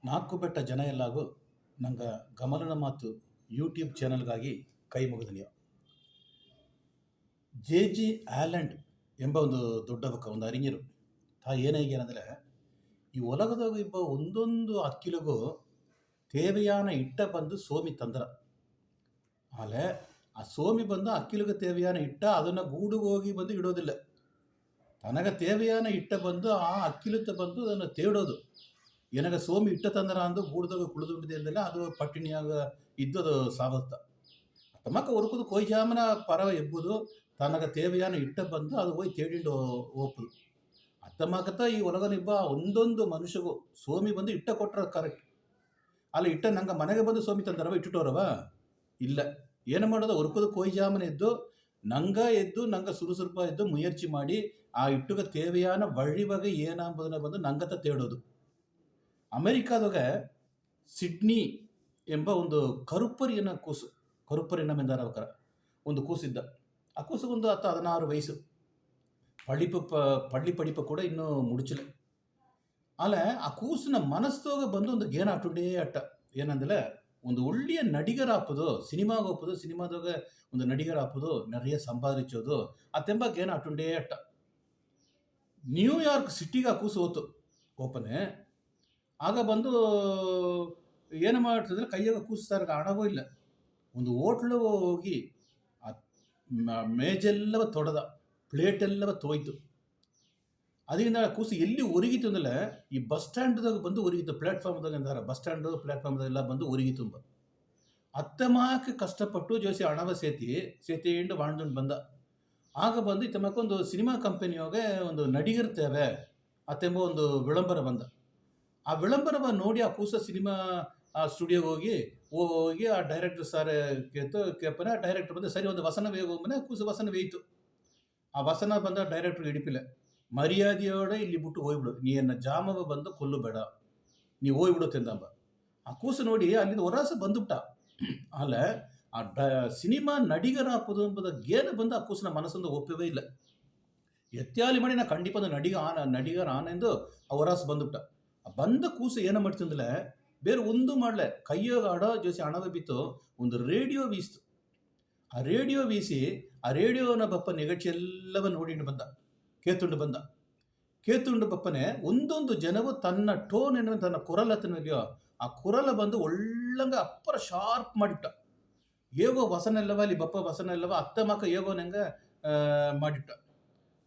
ನಾಲ್ಕು ಬೆಟ್ಟ ಜನ ಎಲ್ಲಾಗೂ ನಂಗೆ ಗಮನದ ಮಾತು ಯೂಟ್ಯೂಬ್ ಚಾನಲ್ಗಾಗಿ ಕೈ ಮುಗಿದನಿಯ ಜೆ ಆ್ಯಲೆಂಡ್ ಎಂಬ ಒಂದು ದೊಡ್ಡ ಒಂದು ಅರಿஞರು ಏನಾಗ್ಯಾನಂದರೆ ಈ ಒಲಗದಾಗ ಇಬ್ಬ ಒಂದೊಂದು ಅಕ್ಕಿಲಿಗೂ தேவையான ಇಟ್ಟ ಬಂದು ಸೋಮಿ ತಂದ್ರ ಆಲೆ ಆ ಸೋಮಿ ಬಂದು ಅಕ್ಕಿಲಿಗೆ தேவையான ಇಟ್ಟ ಅದನ್ನು ಗೂಡಿಗೆ ಹೋಗಿ ಬಂದು ಇಡೋದಿಲ್ಲ. ತನಗೆ தேவையான ಇಟ್ಟ ಬಂದು ಆ ಅಕ್ಕಿಲತ್ತ ಬಂದು ಅದನ್ನು ತೇಡೋದು. ಏನಾಗ ಸೋಮಿ ಇಟ್ಟ ತಂದ್ರ ಅಂದು ಗೂಡ್ದಾಗ ಕುಳಿದುಂಟಿದೆಯಲ್ಲ ಅದು ಪಟ್ಟಿಣಿಯಾಗ ಇದ್ದದು ಸಾವತ್ತ ತಮ್ಮಕ್ಕ ಒರುಕುದು ಕೊಯ್ಜಾಮನ ಪರವ ಎಬ್ಬುದು ತನಗೆ தேவையான ಇಟ್ಟ ಬಂದು ಅದು ಹೋಗಿ ತೇಡಿಂಡು ಓಪುದು ಅತ್ತಮ್ಮಕತ್ತ ಈ ಒಲಗನಿಬ್ಬ ಒಂದೊಂದು ಮನುಷ್ಯಗೂ ಸೋಮಿ ಬಂದು ಇಟ್ಟ ಕೊಟ್ರ ಕರೆಕ್ಟ್ ಅಲ್ಲಿ ಇಟ್ಟ ನಂಗೆ ಮನೆಗೆ ಬಂದು ಸೋಮಿ ತಂದರವ ಇಟ್ಟುಟೋರವ ಇಲ್ಲ ಏನು ಮಾಡೋದು ಒರುಕುದು ಕೊಯ್ಜಾಮನ ಎದ್ದು ನಂಗೆ ಸುರುಸುರುಪ ಎದ್ದು ಮುಯರ್ಚಿ ಮಾಡಿ ಆ ಇಟ್ಟುಗ தேவையான ವಳ್ಳಿ ಏನಂಬುದನ್ನ ಬಂದು ನಂಗತ್ತ ತೇಡೋದು. ಅಮೆರಿಕಾದಾಗ ಸಿಡ್ನಿ ಎಂಬ ಒಂದು ಕರುಪ್ಪರಿನ ಕೂಸು ಕರುಪ್ಪರಿನ ಅವಕರ ಒಂದು ಕೂಸಿದ್ದ. ಆ ಕೂಸುಗೊಂದು 16 ವಯಸ್ಸು, ಪಳ್ಳಿ ಪಡಿಪ ಕೂಡ ಇನ್ನೂ ಮುಡುಚಿಲ್ಲ. ಆಲೆ ಆ ಕೂಸಿನ ಮನಸ್ಸೋಗ ಬಂದು ಒಂದು ಗೇನ ಆಟುಂಡೇ ಅಟ್ಟ ಏನಂದ್ರೆ ಒಂದು ಒಳ್ಳೆಯ ನಡಿಗರ ಹಾಪೋದು ಸಿನಿಮಾಗ ಹೋಗ್ಬೋದು, ಸಿನಿಮಾದಾಗ ಒಂದು ನಡಿಗರ ಹಾಪೋದು நிறைய ಸಂಪಾದಿಸೋದು ಅತ್ತೆಂಬ ಗೇನ ಆಟುಂಡೇ ಅಟ್ಟ. ನ್ಯೂಯಾರ್ಕ್ ಸಿಟಿಗೆ ಆ ಕೂಸು ಹೋತು ಓಪನೆ ಆಗ ಬಂದು ಏನು ಮಾಡ್ತಿದ್ರೆ ಕೈಯಾಗ ಕೂಸ್ತಾರ ಹಣವೂ ಇಲ್ಲ. ಒಂದು ಹೋಟ್ಲು ಹೋಗಿ ಆ ಮೇಜೆಲ್ಲವ ತೊಡೆದ, ಪ್ಲೇಟೆಲ್ಲವ ತೋಯ್ತು. ಅದರಿಂದ ಕೂಸು ಎಲ್ಲಿ ಒರಿಗಿತು ಅಂದ್ರೆ ಈ ಬಸ್ ಸ್ಟ್ಯಾಂಡ್ದಾಗ ಬಂದು ಒರಿಗಿತು. ಪ್ಲಾಟ್ಫಾರ್ಮ್ದಾಗ ಅಂದಾರ ಬಸ್ ಸ್ಟ್ಯಾಂಡು ಪ್ಲಾಟ್ಫಾರ್ಮ್ದಾಗೆಲ್ಲ ಬಂದು ಒರಿಗಿತು. ಅತ್ತಮಾಕೆ ಕಷ್ಟಪಟ್ಟು ಜೋಸಿ ಹಣವ ಸೇತಿಂಡು ಬಾಣ್ದುಂಡು ಬಂದ. ಆಗ ಬಂದು ಇತ್ತಮಕ್ಕೊಂದು ಸಿನಿಮಾ ಕಂಪನಿಯೋಗೆ ಒಂದು ನಡಿಗಿರ್ತೇವೆ ಅತ್ತೆಂಬ ಒಂದು ವಿಳಂಬರ ಬಂದ. ಆ ವಿಳಂಬರವ ನೋಡಿ ಆ ಕೂಸ ಸಿನಿಮಾ ಸ್ಟುಡಿಯೋಗೆ ಹೋಗಿ ಆ ಡೈರೆಕ್ಟರ್ ಸಾರ್ ಕೇಪನೆ ಆ ಡೈರೆಕ್ಟರ್ ಬಂದು ಸರಿ ಒಂದು ವಸನ ವೇಗೋಮನೆ ಕೂಸು ವಸನ ವೇಯ್ತು. ಆ ವಸನ ಬಂದ ಡೈರೆಕ್ಟರ್ ಹಿಡಿಪಿಲ್ಲ, ಮರ್ಯಾದೆಯೋടെ ಇಲ್ಲಿ ಬಿಟ್ಟು ಹೋಗ್ಬಿಡು, ನೀ ಎನ್ನ ಜಾಮವ ಬಂದು ಕೊಲ್ಲು ಬೇಡ, ನೀ ಹೋಗ್ಬಿಡು ತಿಂದಂಬ. ಆ ಕೂಸು ನೋಡಿ ಅಲ್ಲಿಂದ ಹೊರಾಸ ಬಂದುಬಿಟ್ಟ. ಆಲೆ ಆ ಸಿನಿಮಾ ನಡಿಗರ ಹಾಕೋದು ಎಂಬುದ ಗೇನ ಬಂದು ಆ ಕೂಸಿನ ಮನಸ್ಸೊಂದು ಒಪ್ಪವೇ ಇಲ್ಲ. ಎತ್ಯಾಲಿ ಮಾಡಿ ನಾ ಖಂಡಿತ ನಡಿಗರ ಆನೆಂದು ಆ ಹೊರಾಸ ಬಂದುಬಿಟ್ಟ. ಬಂದ ಕೂಸು ಏನು ಮಾಡ್ತಿಂದಲೆ ಬೇರೆ ಒಂದು ಮಾಡಲೆ ಕೈಯೋಗ ಆಡೋ ಜೋಸಿ ಹಣವೇ ಬಿತ್ತು ಒಂದು ರೇಡಿಯೋ ವೀಸ್ತು. ಆ ರೇಡಿಯೋ ವೀಸಿ ಆ ರೇಡಿಯೋನ ಬಪ್ಪ ನಿಗಡ್ಚಿ ಎಲ್ಲವ ನೋಡಿಂಡು ಬಂದ, ಕೇತುಂಡು ಬಪ್ಪನೆ ಒಂದೊಂದು ಜನವು ತನ್ನ ಟೋನ್ ಏನು ತನ್ನ ಕುರಲತನಲ್ಲಿಯೋ ಆ ಕುರಲ ಬಂದು ಒಳ್ಳಂಗ ಅಪ್ಪರ ಶಾರ್ಪ್ ಮಾಡಿಟ್ಟ. ಹೇಗೋ ವಸನೆಲ್ಲವ ಅಲ್ಲಿ ಬಪ್ಪ ವಸನೆಲ್ಲವ ಅತ್ತ ಮಕ್ಕ ಹೇಗೋ ನಂಗೆ ಮಾಡಿಟ್ಟ.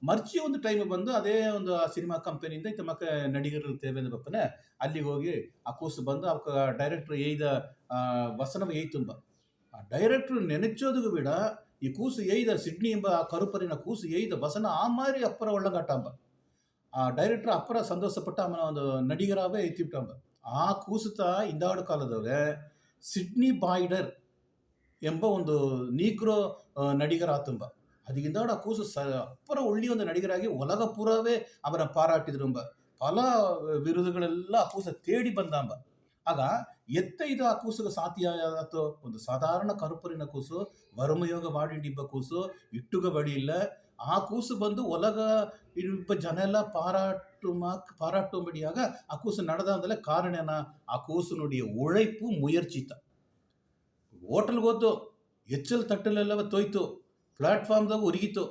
ಮರ್ಚಿ ಒಂದು ಟೈಮ್ ಬಂದು ಅದೇ ಒಂದು ಆ ಸಿನಿಮಾ ಕಂಪನಿಯಿಂದ ಇತ್ತ ಮಕ್ಕ ನಡಿಗರಿರ್ತೇವೆ ಅಂದ ಬಪ್ಪನೆ ಅಲ್ಲಿಗೆ ಹೋಗಿ ಆ ಕೂಸು ಬಂದು ಅವಕ್ಕೆ ಡೈರೆಕ್ಟ್ರು ಏಯ್ದ ವಸನವ ಏಯ್ತುಂಬ. ಆ ಡೈರೆಕ್ಟ್ರು ನೆನೆಚೋದಿಗೂ ಬಿಡ ಈ ಕೂಸು ಏಯ್ದ ಸಿಡ್ನಿ ಎಂಬ ಆ ಕರುಪರಿನ ಕೂಸು ಏಯ್ದ ವಸನ ಆ ಮಾರಿ ಅಪ್ಪರ ಒಳ್ಳಂಗಾಟಂಬ. ಆ ಡೈರೆಕ್ಟ್ರ್ ಅಪ್ಪರ ಸಂತೋಷಪಟ್ಟ ಅವನ ಒಂದು ನಡಿಗರಾವೇ ಐತಿಬಿಟ್ಟಂಬ. ಆ ಕೂಸುತ್ತ ಇಂದಾಡು ಕಾಲದಾಗ ಸಿಡ್ನಿ ಬಾಯ್ಡರ್ ಎಂಬ ಒಂದು ನೀಗ್ರೋ ನಡಿಗರ ಆತುಂಬ. ಅದಕ್ಕಿಂದಾಡು ಆ ಕೂಸು ಅಪ್ಪರ ಒಳ್ಳೆಯ ಒಂದು ನಡಿಗರಾಗಿ ಒಲಗ ಪುರವೇ ಅವರ ಪಾರಾಟಿದ್ರಂಬ. ಫಲ ವಿರುದ್ಧಗಳೆಲ್ಲ ಆ ಕೂಸ ತೇಡಿ ಬಂದಂಬ. ಆಗ ಇದು ಆ ಕೂಸುಗೆ ಸಾತಿಯಾತು. ಒಂದು ಸಾಧಾರಣ ಕರುಪರಿನ ಕೂಸು ವರುಮಯೋಗ ಮಾಡಿಂಡಿಬ್ಬ ಕೂಸು ಇಟ್ಟುಗ ಬಡಿ ಇಲ್ಲ. ಆ ಕೂಸು ಬಂದು ಒಲಗ ಇಬ್ಬ ಜನ ಎಲ್ಲ ಪಾರಾಟುಂಬಡಿಯಾಗ ಆ ಕೂಸು ನಡೆದ ಅಂದಲೇ ಕಾರಣನ ಆ ಕೂಸು ನೋಡಿ ಉழைப்பு ಮುಯರ್ಚಿತ. ಹೋಟೆಲ್ಗೆ ಹೋದ್ದು ಹೆಚ್ಚಲ್ ತಟ್ಟಲೆಲ್ಲವ ತೋಯ್ತು, ಪ್ಲಾಟ್ಫಾರ್ಮ್ದಾಗ ಉರಿಗಿತು.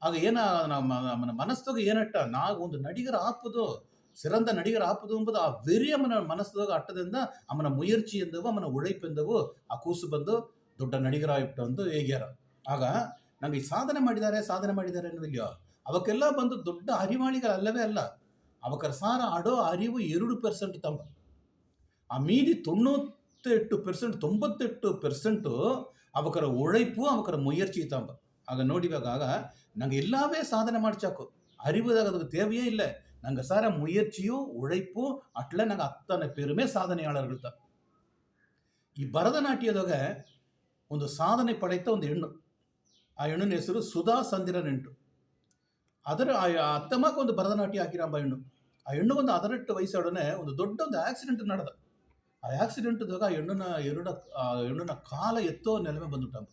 ಆಗ ನಮ್ಮ ಮನಸ್ಸಾಗ ಏನಟ್ಟ ನಾವು ಒಂದು ನಡಿಗರ ಹಾಪುದು ಸಿರಂದ ನಡಿಗರ ಹಾಪುದು ಎಂಬುದು ಆ ವೆರಿ ಅವನ ಮನಸ್ಸಾಗ ಅಟ್ಟದಿಂದ ಅವನ ಮುಯರ್ಚಿ ಎಂದವು ಅವನ ಉழைப்பு ಎಂದವು ಆ ಕೂಸು ಬಂದು ದೊಡ್ಡ ನಡಿಗರ ಇಟ್ಟು ಅಂದು ಹೇಗ್ಯಾರ. ಆಗ ನಂಗೆ ಈ ಸಾಧನೆ ಮಾಡಿದ್ದಾರೆ ಅನ್ನೋದಿಲ್ಲ, ಅವಕ್ಕೆಲ್ಲ ಬಂದು ದೊಡ್ಡ ಅರಿವಾಳಿಗಳಲ್ಲವೇ ಅಲ್ಲ. ಅವಕರ ಸಾರ ಆಡೋ ಅರಿವು 2% ತಂಬ. ಆ ಮೀದಿ 98% ಅವಕರ ಉழைப்பு ಅವಕರ ಮುಯರ್ಚಿ ತಂಬ. ಆಗ ನೋಡಿವಾಗ ನಂಗೆ ಎಲ್ಲವೇ ಸಾಧನೆ ಮಾಡ್ಚಾಕು ಅರಿವುದಾಗ ಅದಕ್ಕೆ தேவையே ಇಲ್ಲ. ನಂಗೆ ಸಾರ ಮುಯರ್ಚಿಯು ಉழைப்பு ಅಟ್ಲೆ ನಂಗೆ ಅತ್ತನೆ ಪೆರುಮೆ ಸಾಧನೆಯಾಳರ್ಗಳ್ತ. ಈ ಭರತನಾಟ್ಯದಾಗ ಒಂದು ಸಾಧನೆ ಪಡೆಯುತ್ತ ಒಂದು ಹೆಣ್ಣು, ಆ ಹೆಣ್ಣಿನ ಹೆಸರು ಸುಧಾ ಸಂದಿರನ್ ಎಂಟು. ಅದರ ಅತ್ತಮ್ಮಕ್ಕೆ ಒಂದು ಭರತನಾಟ್ಯ ಹಾಕಿರಂಬ ಹೆಣ್ಣು. ಆ ಹೆಣ್ಣು ಒಂದು 18 ವಯಸ್ಸೊಡನೆ ಒಂದು ದೊಡ್ಡ ಒಂದು ಆಕ್ಸಿಡೆಂಟ್ ನಡೆದ. ಆ ಆಕ್ಸಿಡೆಂಟ್ದಾಗ ಆ ಹೆಣ್ಣನ ಕಾಲ ಎತ್ತೋ ನೆಲಮೆ ಬಂದುಬಿಟ್ಟಂಬ.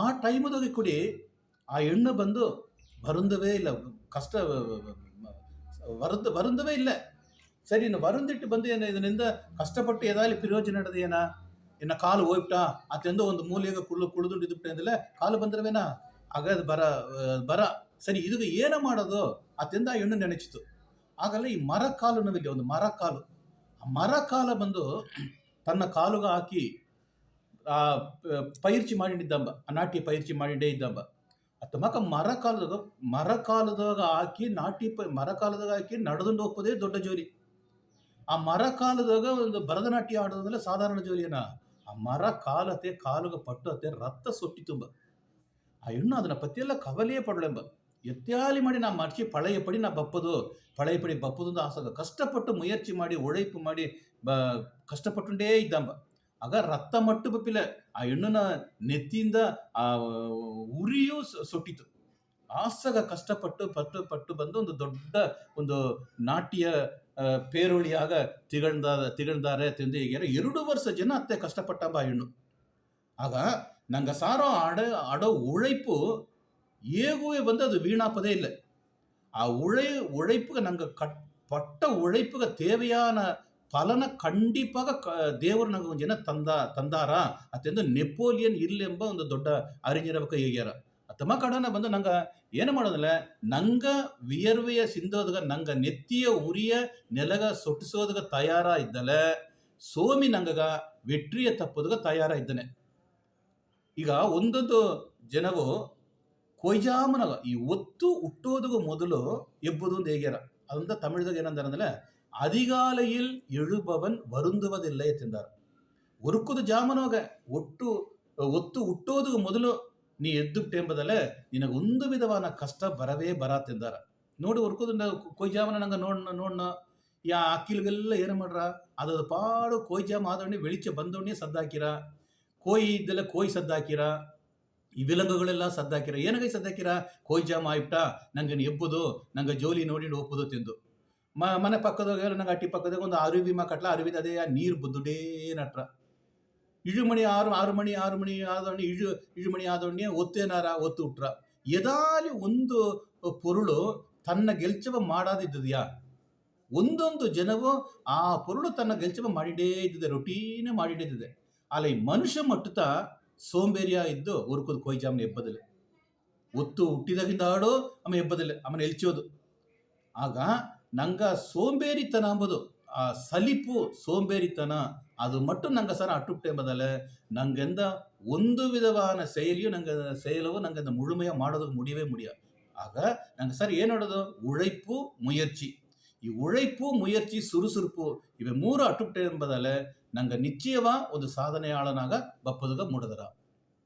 ಆ ಟೈಮದಾಗ ಕೂಡಿ ಆ ಹೆಣ್ಣು ಬಂದು ಬರುಂದವೇ ಇಲ್ಲ, ಕಷ್ಟ ಬರುಂದವೇ ಇಲ್ಲ. ಸರಿ ಇನ್ನು ವರುಂದಿಟ್ಟು ಬಂದು ಏನು ಇದರಿಂದ ಕಷ್ಟಪಟ್ಟು ಏದಾಲಿ ಪ್ರಯೋಜನ ನಡೆದು ಏನ ಇನ್ನು ಕಾಲು ಹೋಯ್ಬಿಟ್ಟಾ ಅತ್ತೆಂದು ಒಂದು ಮೂಲೆಗೆ ಕುಳಿದುಂಡು ಇದ್ಬಿಟ್ಟೆ ಅಂದಿಲ್ಲ ಕಾಲು ಬಂದ್ರವೇನ ಆಗ ಅದು ಬರ ಸರಿ ಇದಕ್ಕೆ ಏನ ಮಾಡೋದು ಅತ್ತೆಂದ ಆ ಹೆಣ್ಣು ನೆನೆಚಿತು. ಆಗಲ್ಲ ಈ ಮರ ಕಾಲು ನಾವಿಲ್ಲಿ ಒಂದು ಮರ ಕಾಲು, ಆ ಮರ ಕಾಲ ಬಂದು ತನ್ನ ಕಾಲುಗ ಹಾಕಿ ಆ ಪೈರ್ಚಿ ಮಾಡಿದ್ದಂಬ, ಆ ನಾಟಿ ಪೈರ್ಚಿ ಮಾಡಿಂಡೇ ಇದ್ದಂಬ ಅತ್ತ ಮಕ ಮರ ಕಾಲದಾಗ ಹಾಕಿ ಮರ ಕಾಲದಾಗ ಹಾಕಿ ನಡೆದುಂಡು ಹೋಗ್ಬೋದೇ ದೊಡ್ಡ ಜೋಲಿ. ಆ ಮರ ಕಾಲದಾಗ ಒಂದು ಭರತನಾಟ್ಯ ಆಡೋದಂದ್ರೆ ಸಾಧಾರಣ ಜೋಲಿಯನ. ಆ ಮರ ಕಾಲತೆ ಕಾಲುಗ ಪಟ್ಟತೆ ರಕ್ತ ಸೊಟ್ಟಿ ತುಂಬ. ಆ ಹೆಣ್ಣು ಅದನ್ನ ಪತಿಯೆಲ್ಲ ಕವಲೆಯೇ ಪಡಲೆಂಬ ಎತ್ಯಾಲಿ ಮಾಡಿ ನಾ ಮರ್ಚಿ ಪಳೆಯ ಪಡಿ ನಾ ಬಪ್ಪದು ಪಳೆಯ ಪಡಿ ಬಪ್ಪದು ಆಸಗ ಕಷ್ಟಪಟ್ಟು ಮುಯರ್ಚಿ ಮಾಡಿ ಉழைப்பு ಮಾಡಿ ಕಷ್ಟಪಟ್ಟುಂಡೇ ಇದ್ದಂಬ. ಆಗ ರಕ್ತ ಮಟ್ಟು ಬಪ್ಪಿಲ್ಲ, ಆ ಹೆಣ್ಣನ ನೆತ್ತಿಯಿಂದ ಆ ಉರಿಯೂ ಸೊಟ್ಟಿತು. ಆಸಗ ಕಷ್ಟಪಟ್ಟು ಪಟ್ಟು ಪಟ್ಟು ಬಂದು ಒಂದು ದೊಡ್ಡ ಒಂದು ನಾಟ್ಯ ಪೇರುಳಿಯಾಗ ತಿಗಳ್ದಾರೆ ತಿಂದು ಹೀಗೆ 2 ವರ್ಷ ಜನ ಅತ್ತೆ ಕಷ್ಟಪಟ್ಟಂಬ ಆ ಹೆಣ್ಣು. ಆಗ ನಂಗೆ ಸಾರೋ ಆಡೋ ಉழைப்பு ஏகுவே வந்து அது வீணாப்பதே இல்லை. ಆ உழைப்புக்கு நாங்கள் பட்ட உழைப்புக்கு தேவையான பலனை கண்டிப்பாக ದೇವರು ನಂಗೆ ಒಂದು ಜನ ತಂದಾರ ಅತ್ತೆಂದು ನೆಪೋಲಿಯನ್ ಇಲ್ಲ ಎಂಬ ಒಂದು ದೊಡ್ಡ ಅರಿஞರವಕ್ಕೆ ಹೇಗ್ಯಾರ. ತಮ್ಮ ಕಡನ ಬಂದು ನಂಗೆ ಏನು ಮಾಡೋದಿಲ್ಲ, ನಂಗ ವಿಯರ್ವೆಯ ಸಿಂದೋದಗ ನಂಗೆ ನೆತ್ತಿಯ ಉರಿಯ ನೆಲಗ ಸೊಟ್ಟಿಸೋದಗ ತಯಾರ ಇದ್ದಲೆ ಸೋಮಿ ನಂಗಗ ವೆಟ್ರಿಯ ತಪ್ಪೋದಗ ತಯಾರ ಇದ್ದಾನೆ. ಈಗ ಒಂದೊಂದು ಜನವು ಕೊಯ್ಜಾಮನಗ ಈ ಒತ್ತು ಹುಟ್ಟೋದಗ ಮೊದಲು ಎಬ್ಬುದು ಒಂದು ಹೇಗ್ಯಾರ. ಅದಂತ ತಮಿಳ್ದಾಗ ಏನಂದಾರಂದ್ರೆ அதிகாலையில் எழுபவன் வருந்துவதில்லை ಎಂದಾರ. ಒರುಕುದು ಜಾಮನವಾಗ ಒತ್ತು ಹುಟ್ಟೋದಗ ಮೊದಲು ನೀ ಎದ್ದುಬಿಟ್ಟೆ ಎಂಬುದಲ್ಲೇ ನಿನಗೆ ಒಂದು ವಿಧವಾದ ಕಷ್ಟ ಬರಾತೆಂದಾರ. ನೋಡಿ ಒರ್ಕೋದು ಕೊಯ್ಜಾಮನ ನಂಗೆ ನೋಡ್ನ ಯಾ ಅಕ್ಕಿಲ್ಗೆಲ್ಲ ಏನು ಮಾಡ್ರ ಅದು ಪಾಡು ಕೊಯ್ಜಾಮ ಆದವಣ್ಣೆ வெளிச்ச ಬಂದವಣ್ಣೆ ಸದ್ದಾಕಿರ, ಕೋಯಿ ಇದ್ದೆಲ್ಲ ಕೋಯಿ ಸದ್ದಾಕಿರ, ಈ ವಿಲಂಗುಗಳೆಲ್ಲ ಸದ್ದಾಕಿರ. ಏನಗೈ ಸದ್ದಾಕಿರ ಕೊಯ್ಜಾಮ ಆಯ್ಬಿಟ್ಟ ನಂಗೆ ಎಬ್ಬುದು ನಂಗೆ ಜೋಲಿ ನೋಡಿ ಒಪ್ಪುದು ತಿಂದು ಮನೆ ಪಕ್ಕದಾಗ ನಂಗೆ ಅಟ್ಟಿ ಪಕ್ಕದಾಗ ಒಂದು ಅರುವಿ ಕಟ್ಲ ಅರುವಿದ ಅದೇ ನೀರು ಬುದ್ದುಡೇ ನಟ್ರ ಇಳುಮಣಿ ಆರು ಮಣಿ ಆದವಣ್ಣೆ ಇಳುಮಣಿ ಆದವಣ್ಣೆ ಒತ್ತೇನಾರ ಒತ್ತು ಹುಟ್ರ. ಎದಾಲಿ ಒಂದು ಪೊರುಳು ತನ್ನ ಗೆಲ್ಚವ ಮಾಡಾದಿದ್ದದ್ಯಾ ಒಂದೊಂದು ಜನವು ಆ ಪೊರುಳು ತನ್ನ ಗೆಲ್ಚವ ಮಾಡಿಡೇ ಇದ್ದಿದೆ, ರೊಟೀನೇ ಮಾಡಿಡೇ ಇದ್ದಿದೆ. ಅಲ್ಲ ಈ ಮನುಷ್ಯ ಮಟ್ಟುತ್ತಾ ಸೋಂಬೇರಿಯ ಇದ್ದು ಉರುಕುದು ಕೊಯ್ಜಾಮನ ಎಬ್ಬದಿಲ್ಲ, ಒತ್ತು ಹುಟ್ಟಿದಾಗಿಂದ ಆಡೋ ಆಮೇಲೆ ಎಬ್ಬದಿಲ್ಲ, ಆಮೇಲೆ ಎಲ್ಚೋದು. ಆಗ ನಂಗ ಸೋಂಬೇರಿತನ ಅಂಬುದು ಆ ಸಲಿಪು ಸೋಂಬೇರಿತನ ಅದು ಮಟ್ಟು ನಂಗೆ ಸರ ಅಟ್ಟುಟ್ಟೆ ಎಂಬುದಲ್ಲ ನಂಗೆಂದ ಒಂದು ವಿಧವಾದ செயலவு ನಂಗೆ ಮುಳುಮೆಯ ಮಾಡೋದಕ್ಕೆ முடிய. ಆಗ ನಂಗೆ ಸರ್ ಏನು ಮಾಡೋದು ಉழைப்பு முயற்சி, ಈ ಉழைப்பு முயற்சி ಸುರುಸುರುಪು ಇವೆ 3 ಅಟ್ಟುಟ್ಟೆ ಎಂಬುದಲ್ಲ ನಂಗೆ ನಿಶ್ಚಯವ ಒಂದು ಸಾಧನೆಯಾಳನಾಗ ಬಪ್ಪದುಗ ಮೂಡದರ.